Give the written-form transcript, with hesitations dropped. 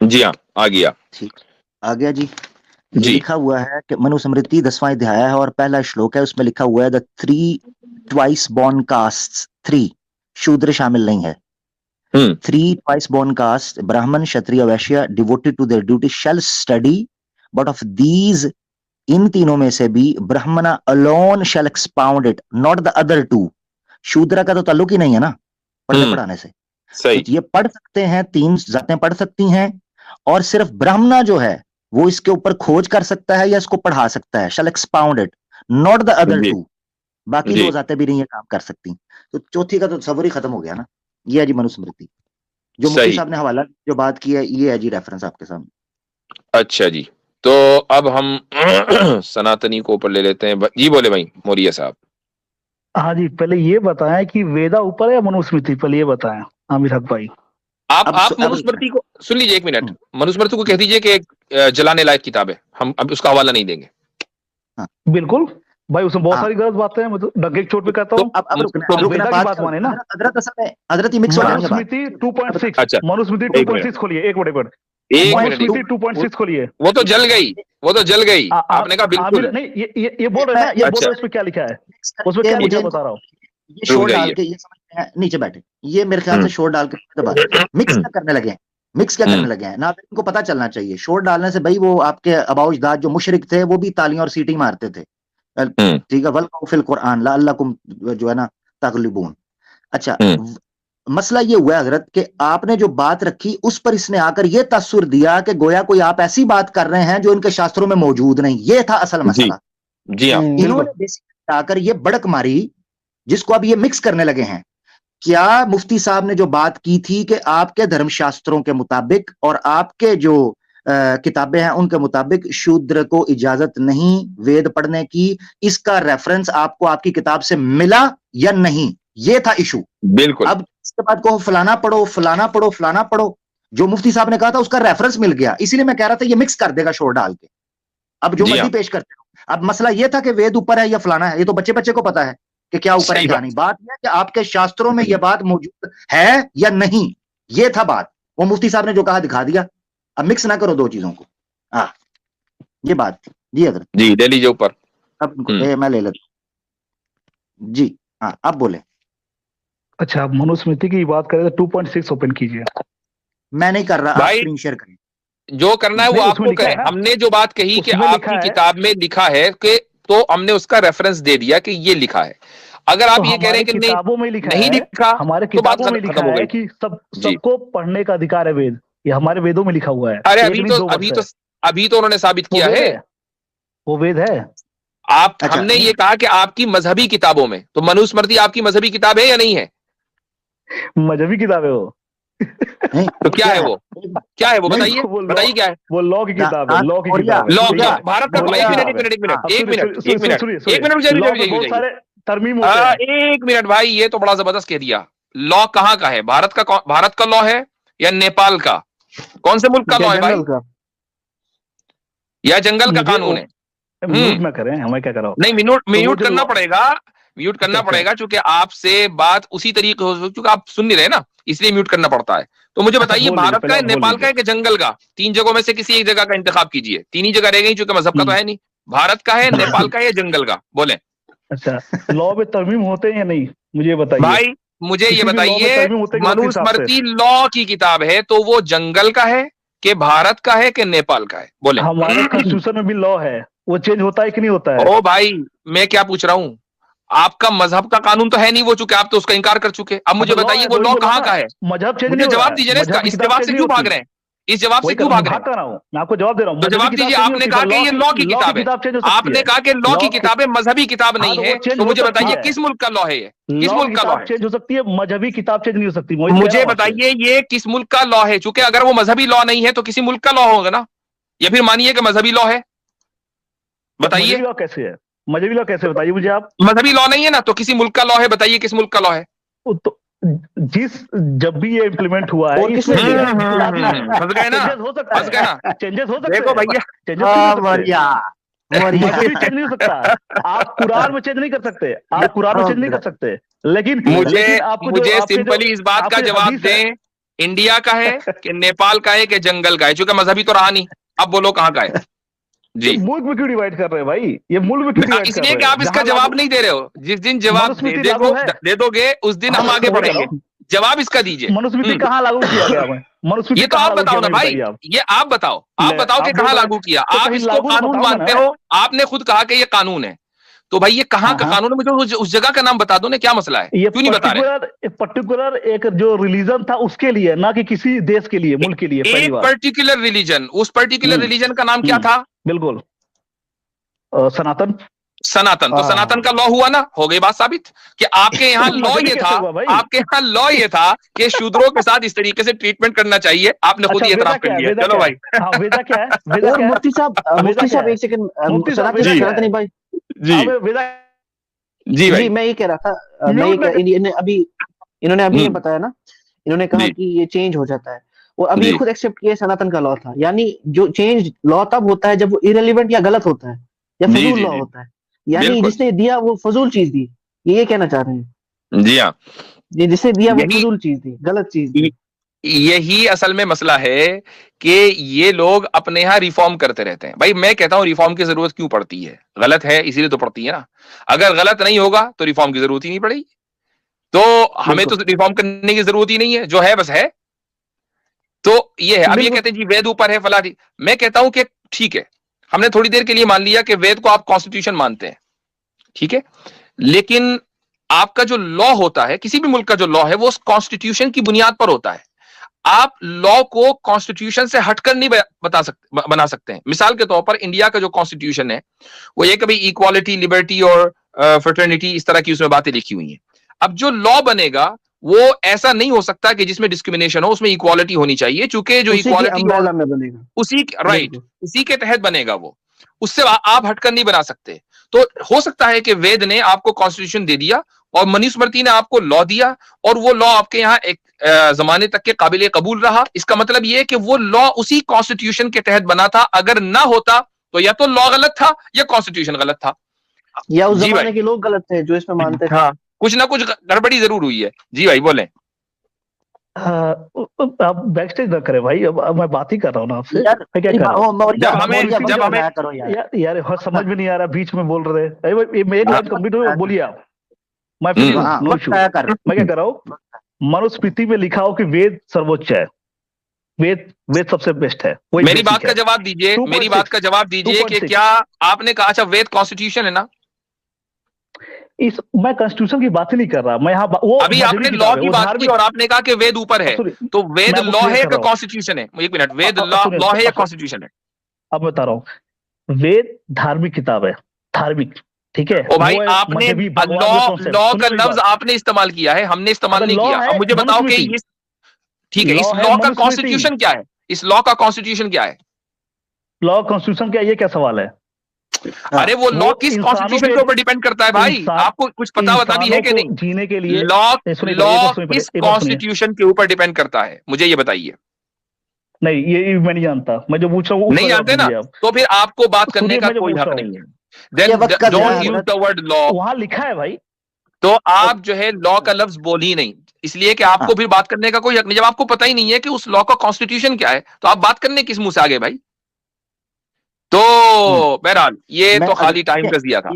जी हाँ, आ गया। ठीक, आ गया जी। ये जी। लिखा हुआ है कि मनुस्मृति 10वां अध्याय है और पहला श्लोक है, उसमें लिखा हुआ है the three twice born castes, three Shudra शामिल नहीं है। Hmm. Three twice born caste Brahmin Kshatriya Vaishya devoted to their duty shall study, but of these, इन तीनों में से भी Brahmana alone shall expound it, not the other two. Shudra का तो ताल्लुक ही नहीं है ना पढ़ने पढ़ाने से, तो सही। ये पढ़ सकते हैं, तीन जातें पढ़ सकती हैं, और सिर्फ ब्राह्मणा जो है वो इसके ऊपर खोज कर सकता है या इसको पढ़ा सकता है, shall expound it, not the other जी टू। बाकी जी। दो जातें भी नहीं ये काम कर सकती। तो चौथी का तो तस्वर ही खत्म हो गया ना। ये है जी मनुस्मृति, जो मुफ्ती सही। साहब ने हवाला जो बात की है, ये है जी रेफरेंस आपके सामने। अच्छा जी, तो अब हम सनातनी को ऊपर ले लेते हैं। जी बोले भाई मौर्य साहब। हाँ जी, पहले ये बताएं कि वेदा ऊपर है या मनुस्मृति, पहले ये बताएं आमिर हक भाई। आप मनुस्मृति को सुन लीजिए, एक मिनट। मनुस्मृति को कह दीजिए कि एक जलाने लायक किताब है, हम अब उसका हवाला नहीं देंगे। बिल्कुल भाई, उसमें बहुत सारी गलत बातें हैं, मैं तो डगे चोट पे कहता हूँ। अब रुकना बात माने ना। हजरत असल में हजरत मिक्स हो जाएंगे बात। मनुस्मृति 2.6, अच्छा, मनुस्मृति 2.6 खोलिए, एक मिनट मनुस्मृति 2.6 खोलिए। वो तो जल गई, वो तो जल गई। आपने कहा बिल्कुल नहीं, ये बोल रहे हैं ना, ये बोल रहे उसमें क्या लिखा है, उसमें क्या लिखा बता रहा हूँ। ये शोर डाल के, ये समझते हैं नीचे बैठे, ये मेरे ख्याल से शोर डाल के मिक्स क्या करने लगे हैं, मिक्स क्या करने लगे हैं ना, इनको पता चलना चाहिए। शोर डालने से भाई वो आपके अबाउ अजदाद जो मुशरिक थे वो भी तालियां और सीटी मारते थे, ठीक है। वल फिल कुरान लअल्लकुम जो है ना तगलिबून। अच्छा, मसला ये हुआ हजरत कि आपने जो बात रखी उस पर इसने आकर ये तस्वीर दिया कि गोया कोई आप ऐसी बात कर रहे हैं जो इनके शास्त्रों में मौजूद नहीं। ये था असल मसला। जी हाँ, इन्होंने बेसिकली आकर ये बड़क मारी, जिसको अब ये मिक्स करने लगे हैं। क्या मुफ्ती साहब ने जो बात की थी कि आपके धर्मशास्त्रों के मुताबिक और आपके जो किताबें हैं उनके मुताबिक शूद्र को इजाजत नहीं वेद पढ़ने की, इसका रेफरेंस आपको आपकी किताब से मिला या नहीं, ये था इशू। बिल्कुल। अब इसके बाद को फलाना पढ़ो फलाना पढ़ो फलाना पढ़ो, जो मुफ्ती साहब ने कहा था उसका रेफरेंस मिल गया, इसीलिए मैं कह रहा था ये मिक्स कर देगा शोर डाल के, अब जो मर्जी पेश करते हो। अब मसला ये था कि वेद ऊपर है या फलाना है, ये तो बच्चे बच्चे को पता है कि क्या ऊपर है क्या नहीं। बात यह कि आपके शास्त्रों में यह बात मौजूद है या नहीं, ये था बात। वो मुफ्ती साहब ने जो कहा दिखा दिया, अब मिक्स ना करो दो चीजों को। हाँ, ये बात थी जी हजरत। जी ले लीजिए ऊपर। अब मैं ले लेता हूं जी। हाँ, अब बोले। अच्छा, आप मनुस्मृति की बात करें तो 2.6 ओपन कीजिए। मैं नहीं कर रहा, आप स्क्रीन शेयर करें। जो करना है वो आपको करें। हमने जो बात कही कि आपकी किताब में लिखा है कि, तो हमने उसका रेफरेंस दे दिया कि ये लिखा है। अगर आप ये कह रहे हैं कि किताबों में लिखा नहीं लिखा, हमारे तो बात किताबों में लिखा है कि सबको पढ़ने का अधिकार है वेद, ये हमारे वेदों में लिखा हुआ है। अरे अभी तो उन्होंने साबित किया है वो वेद है। आप हमने ये कहा कि आपकी मजहबी किताबों में, तो मनुस्मृति आपकी मजहबी किताब है या नहीं है? मजहबी किताब है वो। तो क्या है वो, क्या है वो बताइए, बताइए क्या है वो। लॉ की किताब है, लॉ की किताब है। लॉ क्या भारत का? एक मिनट भाई, ये तो बड़ा जबरदस्त कह दिया। लॉ कहाँ का है? भारत का लॉ है या नेपाल का? कौन से मुल्क का लॉ है भाई? या जंगल का कानून है? म्यूट में करें, हमें क्या कराओ? नहीं, म्यूट करना पड़ेगा, म्यूट करना पड़ेगा, क्योंकि आपसे बात उसी तरीके हो, क्योंकि आप सुन नहीं रहे ना, इसलिए म्यूट करना पड़ता है। तो मुझे बताइए, भारत का है, नेपाल का है कि जंगल का? तीन जगहों में से किसी एक जगह का इंतखाब कीजिए। तीन ही जगह रह गई, क्योंकि मजहब का तो है नहीं। भारत का है, नेपाल का है या जंगल का? बोले। अच्छा, लॉ में तरमीम होते हैं या नहीं, मुझे बताइए भाई। मुझे ये बताइए, मनुस्मृति लॉ की किताब है तो वो जंगल का है कि भारत का है कि नेपाल का है? बोले। हमारे कॉन्स्टिट्यूशन में भी लॉ है, वो चेंज होता है कि नहीं होता है? ओ भाई, मैं क्या पूछ रहा हूं, आपका मजहब का कानून तो है नहीं वो, चुके आप तो उसका इनकार कर चुके। अब मुझे बताइए वो लॉ कहाँ का है? मजहब चेंज मुझे जवाब दीजिए ना इसका। इस जवाब से क्यों भाग रहे हैं? इस जवाब से क्यों भाग रहे हैं? मैं आपको जवाब दे रहा हूँ। तो जवाब दीजिए। आपने कहा कि ये लॉ की किताब है, आपने कहा कि लॉ की किताब है, मजहबी किताब नहीं है। तो मुझे बताइए किस मुल्क का लॉ है ये? किस मुल्क का लॉ है? चेंज हो सकती है, मजहबी किताब चेंज नहीं हो सकती। मुझे बताइए ये किस मुल्क का लॉ है? चूंकि अगर वो मजहबी लॉ नहीं है तो किसी मुल्क का लॉ होगा ना, या फिर मानिए कि मजहबी लॉ है। बताइए लॉ कैसे है? मजहबी लॉ कैसे, बताइए मुझे आप। मजहबी लॉ नहीं है ना, तो किसी मुल्क का लॉ है। बताइए किस मुल्क का लॉ है? तो जब भी ये इम्प्लीमेंट हुआ है, फंस गए ना, फंस गए ना। चेंजेस हो सकते हैं। देखो भैया, चेंज नहीं हो सकता। आप कुरान में चेंज नहीं कर सकते, आप कुरान में चेंज नहीं कर सकते। लेकिन मुझे सिंपली इस बात का जवाब दें, इंडिया का है कि नेपाल का है कि जंगल का है? क्योंकि मजहबी तो रहा नहीं, अब बोलो कहाँ का है जी। मुल्क में क्यों डिवाइड कर रहे हैं भाई, ये मुल्क में क्यों डिवाइड कर इसलिए रहे कि हैं? आप इसका जवाब नहीं दे रहे हो। जिस दिन जवाब दे दोगे उस दिन हम आगे बढ़ेंगे। जवाब इसका दीजिए। मनुस्मृति कहाँ लागू किया गया है? मनुस्मृति ये तो आप बताओ ना भाई, ये आप बताओ कि कहाँ लागू किया। आप इसको कानून मानते हो, आपने खुद कहा कि ये कानून है, तो भाई ये कहाँ का कानून है? मुझे उस जगह का नाम बता दो ना, क्या मसला है, क्यों नहीं बता रहे? पर्टिकुलर एक जो रिलीजन था उसके लिए, ना कि किसी देश के लिए, मुल्क के लिए। एक पर्टिकुलर रिलीजन, उस पर्टिकुलर रिलीजन का नाम क्या था? बिल्कुल, सनातन। तो सनातन का लॉ हुआ ना, हो गई बात साबित कि आपके यहाँ लॉ ये था, आपके यहाँ लॉ ये था कि शूद्रों के साथ इस तरीके से ट्रीटमेंट करना चाहिए। आपने खुद ही एतराफ कर लिया। चलो भाई, वेदा क्या है? और मुफ्ती साहब एक सेकंड, सनातनी भाई जी, मैं ये कह रहा था, अभी इन्होंने ये बताया ना, इन्होंने कहा कि ये चेंज हो जाता है, और अभी खुद एक्सेप्ट किया सनातन का लॉ था। यानी जो चेंज लॉ तब होता है जब वो इरेलीवेंट या गलत होता है या फजूल लॉ होता है, यानी जिसने दिया वो फजूल चीज दी, ये कहना चाह रहे हैं? जी हाँ, ये जिसने दिया वो फजूल चीज दी, गलत चीज दी। यही असल में मसला है कि ये लोग अपने यहाँ रिफॉर्म करते रहते हैं। भाई मैं कहता हूं रिफॉर्म की जरूरत क्यों पड़ती है? गलत है इसीलिए तो पड़ती है ना। अगर गलत नहीं होगा तो रिफॉर्म की जरूरत ही नहीं पड़ेगी। तो हमें तो रिफॉर्म करने की जरूरत ही नहीं है, जो है बस है। तो ये है। अब ये कहते हैं जी वेद ऊपर है फला। मैं कहता हूं कि ठीक है, हमने थोड़ी देर के लिए मान लिया कि वेद को आप कॉन्स्टिट्यूशन मानते हैं, ठीक है, लेकिन आपका जो लॉ होता है, किसी भी मुल्क का जो लॉ है, वो उस कॉन्स्टिट्यूशन की बुनियाद पर होता है। आप लॉ को कॉन्स्टिट्यूशन से हटकर नहीं बना सकते हैं। मिसाल के तौर पर इंडिया का जो कॉन्स्टिट्यूशन है वो ये कभी इक्वालिटी, लिबर्टी और फ्रेटर्निटी इस तरह की उसमें बातें लिखी हुई हैं। अब जो लॉ बनेगा वो ऐसा नहीं हो सकता कि जिसमें डिस्क्रिमिनेशन हो, उसमें इक्वालिटी होनी चाहिए, चूंकि जो इक्वालिटी में बनेगा उसी के तहत बनेगा वो, उससे आप हटकर नहीं बना सकते। तो हो सकता है कि वेद ने आपको कॉन्स्टिट्यूशन दे दिया और मनुस्मृति ने आपको लॉ दिया, और वो लॉ आपके यहाँ एक जमाने तक के काबिल कबूल रहा। इसका मतलब ये है कि वो लॉ उसी कॉन्स्टिट्यूशन के तहत बना था। अगर ना होता तो या तो लॉ गलत था या कॉन्स्टिट्यूशन गलत था, या उस जमाने के लोग गलत थे जो इसमें मानते थे। हाँ, कुछ ना कुछ गड़बड़ी जरूर हुई है। जी भाई बोले। आप बैक स्टेज ना करें भाई, अब मैं बात ही कर रहा हूँ ना आपसे। मैं क्या कर रहा हूँ यार, समझ में नहीं आ रहा, बीच में बोल रहे हैं। मैं एक लाइन कंप्लीट हो, बोलिए आप। मैं क्या कर रहा हूँ? मनुस्मृति में लिखा हो कि वेद सर्वोच्च है, वेद सबसे बेस्ट है। मेरी बात का जवाब दीजिए, मेरी बात का जवाब दीजिए कि क्या आपने कहा अच्छा वेद कॉन्स्टिट्यूशन है ना? मैं कॉन्स्टिट्यूशन की बात ही नहीं कर रहा, मैं यहाँ अभी आपने लॉ की बात की और आपने कहा कि वेद ऊपर है, तो वेद लॉ है या कॉन्स्टिट्यूशन है? एक मिनट, वेद लॉ है या कॉन्स्टिट्यूशन है? अब बता रहा हूँ, वेद धार्मिक किताब है, धार्मिक, ठीक है। ओ भाई, आपने लॉ का लफ्ज आपने इस्तेमाल किया है, हमने इस्तेमाल नहीं किया। अब मुझे बताओ कि ये ठीक है, इस लॉ का कॉन्स्टिट्यूशन क्या है? इस लॉ का कॉन्स्टिट्यूशन क्या है? लॉ कॉन्स्टिट्यूशन क्या, ये क्या सवाल है? अरे वो लॉ किस कॉन्स्टिट्यूशन के ऊपर डिपेंड करता है भाई? आपको कुछ पता भी है कि नहीं? जीने के लिए लॉ किस कॉन्स्टिट्यूशन के ऊपर डिपेंड करता है, मुझे ये बताइए। नहीं, ये मैं नहीं जानता, मैं जो पूछ रहा हूँ नहीं जानते ना, तो फिर आपको बात करने का कोई हक नहीं है। Then don't use the word law। वहां लिखा है भाई, तो आप जो है लॉ का लफ्ज बोल ही नहीं, इसलिए कि आपको फिर बात करने का कोई हक नहीं। जब आपको पता ही नहीं है कि उस लॉ का कॉन्स्टिट्यूशन क्या है, तो आप बात करने किस मुंह से आगे भाई? तो बहरहाल ये तो खाली टाइम का दिया था।